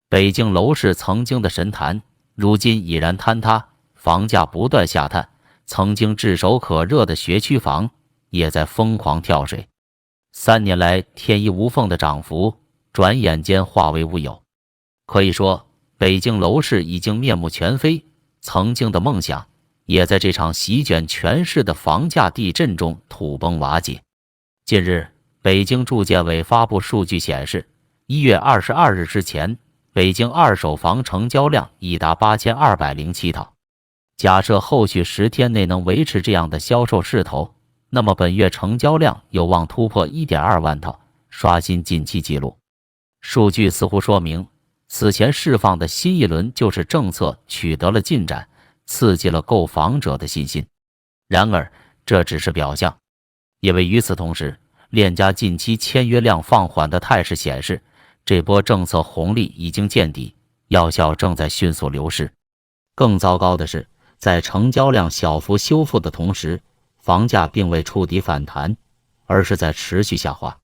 北京楼市曾经的神坛，如今已然坍塌，房价不断下探，曾经炙手可热的学区房也在疯狂跳水。3年来天衣无缝的涨幅，转眼间化为乌有。可以说，北京楼市已经面目全非，曾经的梦想也在这场席卷全市的房价地震中土崩瓦解。近日，北京住建委发布数据显示，1月22日之前，北京二手房成交量已达8207套。假设后续10天内能维持这样的销售势头，那么本月成交量有望突破 1.2 万套，刷新近期纪录。数据似乎说明，此前释放的新一轮救市政策取得了进展，刺激了购房者的信心。然而，这只是表象，因为与此同时，链家近期签约量放缓的态势显示，这波政策红利已经见底，药效正在迅速流失。更糟糕的是，在成交量小幅修复的同时，房价并未触底反弹，而是在持续下滑。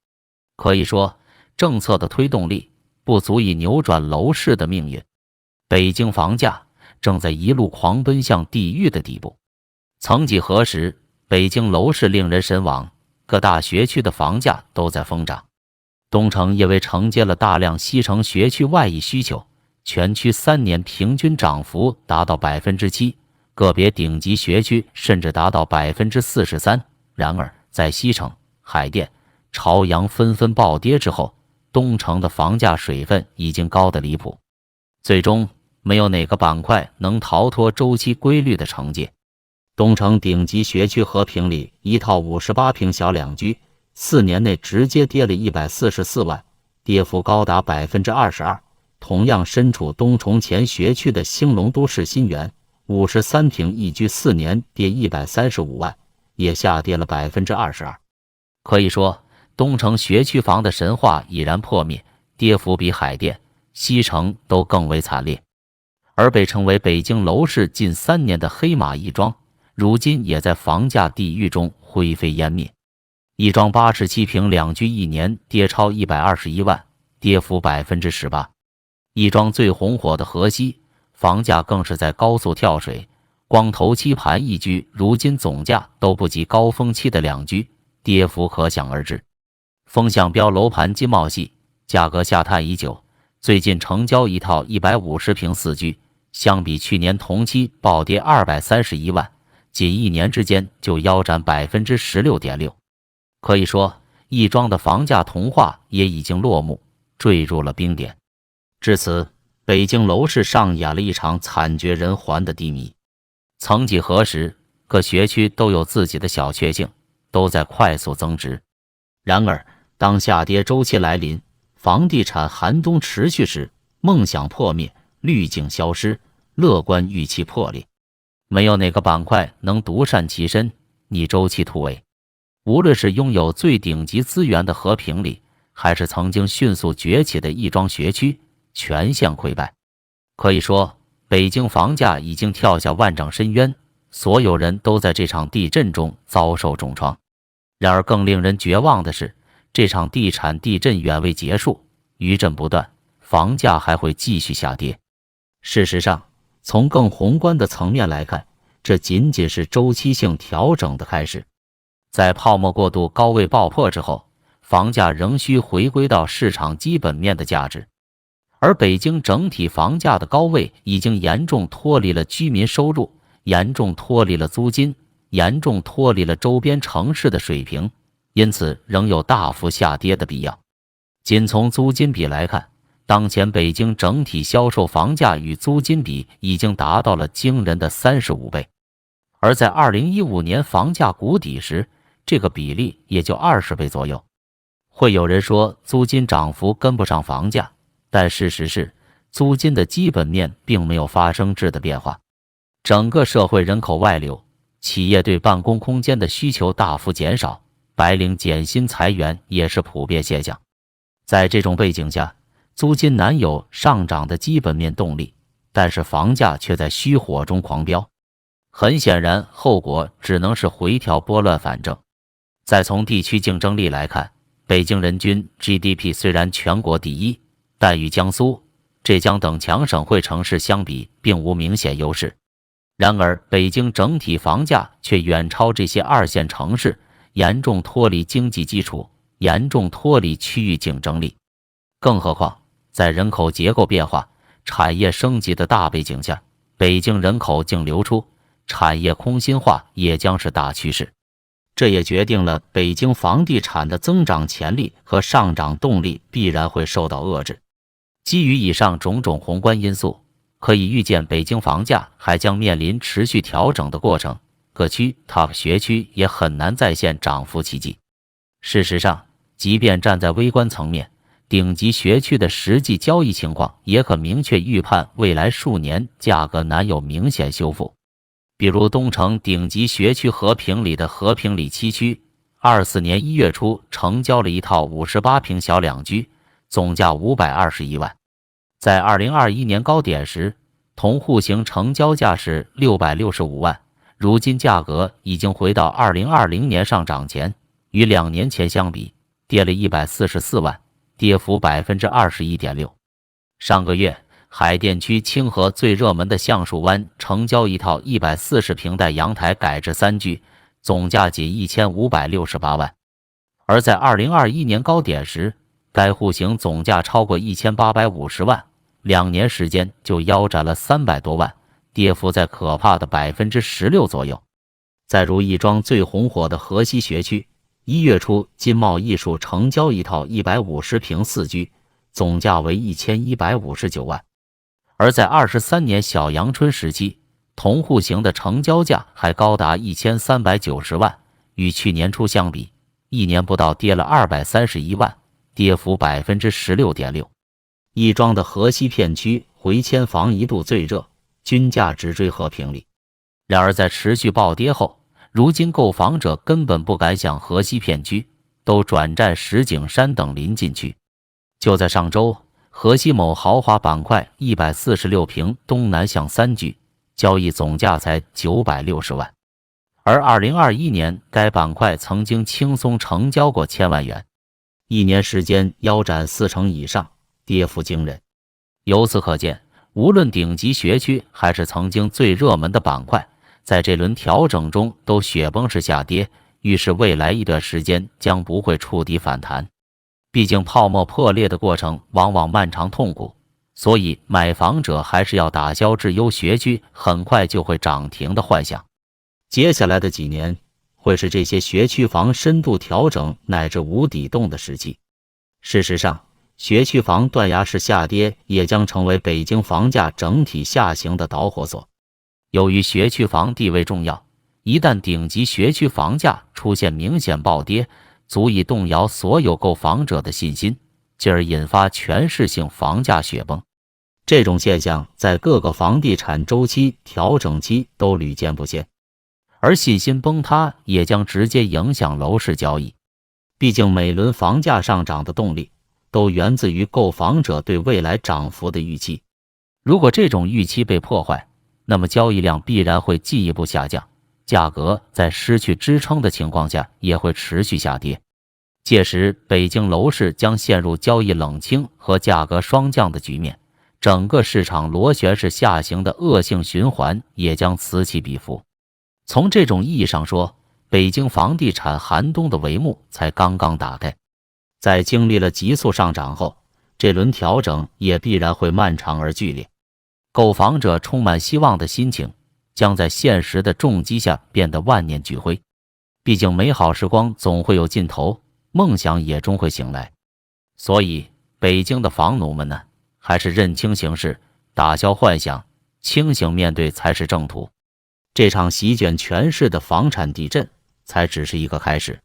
可以说，政策的推动力不足以扭转楼市的命运。北京房价正在一路狂奔向地狱的底部。曾几何时，北京楼市令人神往，各大学区的房价都在疯涨。东城因为承接了大量西城学区外溢需求，全区3年平均涨幅达到 7%， 个别顶级学区甚至达到 43%。然而，在西城、海淀、朝阳纷纷暴跌之后，东城的房价水分已经高得离谱，最终没有哪个板块能逃脱周期规律的惩戒。东城顶级学区和平里一套58平小两居，4年内直接跌了144万，跌幅高达 22%。同样身处东重前学区的兴隆都市新园，53平一居4年跌135万，也下跌了 22%。可以说，东城学区房的神话已然破灭，跌幅比海淀、西城都更为惨烈。而被称为北京楼市近3年的黑马亦庄，如今也在房价地狱中灰飞烟灭。亦庄87平两居1年跌超121万，跌幅 18%。亦庄最红火的河西，房价更是在高速跳水，光头期盘一居如今总价都不及高峰期的两居，跌幅可想而知。风向标楼盘金茂系价格下探已久，最近成交一套150平4居，相比去年同期暴跌231万，仅1年之间就腰斩 16.6%。可以说，亦庄的房价童话也已经落幕，坠入了冰点。至此，北京楼市上演了一场惨绝人寰的低迷。曾几何时，各学区都有自己的小确幸，都在快速增值。然而，当下跌周期来临，房地产寒冬持续时，梦想破灭，滤镜消失，乐观预期破裂。没有哪个板块能独善其身，逆周期突围。无论是拥有最顶级资源的和平里，还是曾经迅速崛起的亦庄学区，全线溃败。可以说，北京房价已经跳下万丈深渊，所有人都在这场地震中遭受重创。然而更令人绝望的是，这场地产地震远未结束，余震不断，房价还会继续下跌。事实上，从更宏观的层面来看，这仅仅是周期性调整的开始。在泡沫过度高位爆破之后，房价仍需回归到市场基本面的价值。而北京整体房价的高位已经严重脱离了居民收入，严重脱离了租金，严重脱离了周边城市的水平，因此仍有大幅下跌的必要。仅从租金比来看，当前北京整体销售房价与租金比已经达到了惊人的35倍，而在2015年房价谷底时，这个比例也就20倍左右。会有人说租金涨幅跟不上房价，但事实是，租金的基本面并没有发生质的变化。整个社会人口外流，企业对办公空间的需求大幅减少，白领减薪裁员也是普遍现象。在这种背景下，租金难有上涨的基本面动力，但是房价却在虚火中狂飙。很显然，后果只能是回调拨乱反正。再从地区竞争力来看，北京人均 GDP 虽然全国第一，但与江苏、浙江等强省会城市相比并无明显优势。然而，北京整体房价却远超这些二线城市，严重脱离经济基础，严重脱离区域竞争力。更何况，在人口结构变化、产业升级的大背景下，北京人口净流出、产业空心化也将是大趋势。这也决定了北京房地产的增长潜力和上涨动力必然会受到遏制。基于以上种种宏观因素，可以预见北京房价还将面临持续调整的过程，各区 TOP 学区也很难再现涨幅奇迹。事实上，即便站在微观层面，顶级学区的实际交易情况也可明确预判未来数年价格难有明显修复。比如东城顶级学区和平里的和平里7区，24年1月初成交了一套58平小两居，总价521万。在2021年高点时，同户型成交价是665万，如今价格已经回到2020年上涨前，与2年前相比，跌了144万，跌幅21.6%。上个月，海淀区清河最热门的橡树湾成交一套140平带阳台改制3居，总价仅1568万。而在2021年高点时，该户型总价超过1850万，2年时间就腰斩了300多万，跌幅在可怕的16%左右。再如亦庄最红火的河西学区，1月初金茂艺术成交一套150平4居，总价为1159万。而在23年小阳春时期，同户型的成交价还高达1390万，与去年初相比，1年不到跌了231万，跌幅16.6%。亦庄的河西片区回迁房一度最热，均价直追和平里。然而在持续暴跌后，如今购房者根本不敢想河西片区，都转战石景山等临近区。就在上周，河西某豪华板块146平东南向3居，交易总价才960万。而2021年该板块曾经轻松成交过1000万元，1年时间腰斩40%以上，跌幅惊人。由此可见，无论顶级学区还是曾经最热门的板块，在这轮调整中都雪崩式下跌，预示未来一段时间将不会触底反弹。毕竟泡沫破裂的过程往往漫长痛苦，所以买房者还是要打消质优学区很快就会涨停的幻想。接下来的几年会是这些学区房深度调整乃至无底洞的时期。事实上，学区房断崖式下跌也将成为北京房价整体下行的导火索。由于学区房地位重要，一旦顶级学区房价出现明显暴跌，足以动摇所有购房者的信心，进而引发全市性房价雪崩。这种现象在各个房地产周期调整期都屡见不鲜，而信心崩塌也将直接影响楼市交易。毕竟每轮房价上涨的动力都源自于购房者对未来涨幅的预期。如果这种预期被破坏，那么交易量必然会进一步下降，价格在失去支撑的情况下也会持续下跌。届时，北京楼市将陷入交易冷清和价格双降的局面，整个市场螺旋式下行的恶性循环也将此起彼伏。从这种意义上说，北京房地产寒冬的帷幕才刚刚打开。在经历了急速上涨后，这轮调整也必然会漫长而剧烈。购房者充满希望的心情将在现实的重击下变得万念俱灰。毕竟美好时光总会有尽头，梦想也终会醒来。所以北京的房奴们呢，还是认清形势，打消幻想，清醒面对才是正途。这场席卷全市的房产地震才只是一个开始。